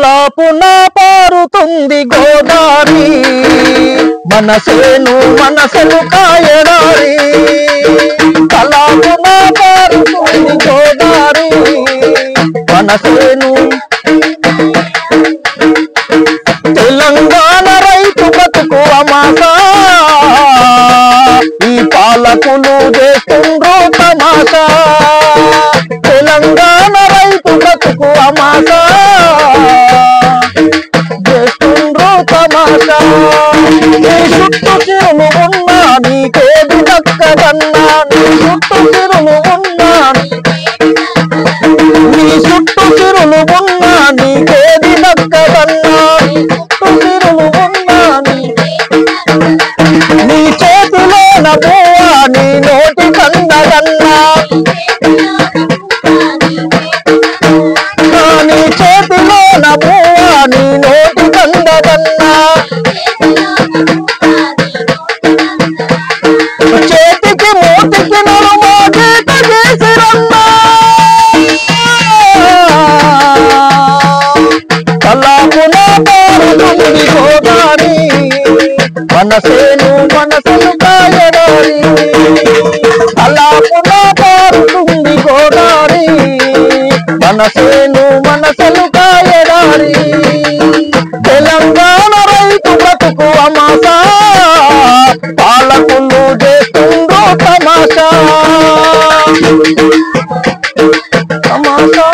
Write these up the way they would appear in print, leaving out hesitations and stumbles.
తలాపున పారుతుంది గోదారి మనసేను మనసులు కాయడారి తలాపున పారుతుంది గోదారి మనసేను తెలంగాణ రైతు బతుకు అమాస ఈ పాలకులు చేస్తుండ్రు తమాషా తెలంగాణ రైతు బతుకు అమాస చేస్తుండ్రు తమాషా నీ చుట్టూ చిరులు ఉన్నా నీకేది దక్కదన్నా నీ చుట్టూ చిరులు ఉన్నా నీ చుట్టూ చిరులు ఉన్నా నీకేది దక్కదన్నా నీ చేతిలో నవ్వా నీ నోటి కందగన్నా నీ చేతిలో నవ్వా నీ నోటి కందగన్నా చేతికి మూతికి నడుమా గీత చేసిరన్నా తలాపున పారుతుంది గోదారి మనసేను మనసులు కాయడారి తలాపున పారుతుంది గోదారి మనసేను మనసులు కాయడారి తెలంగాణ రైతు బ్రతుకు అమాస పాలకులు చేస్తుండ్రు తమాషా తమాషా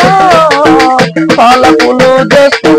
పాలకులు చేస్తూ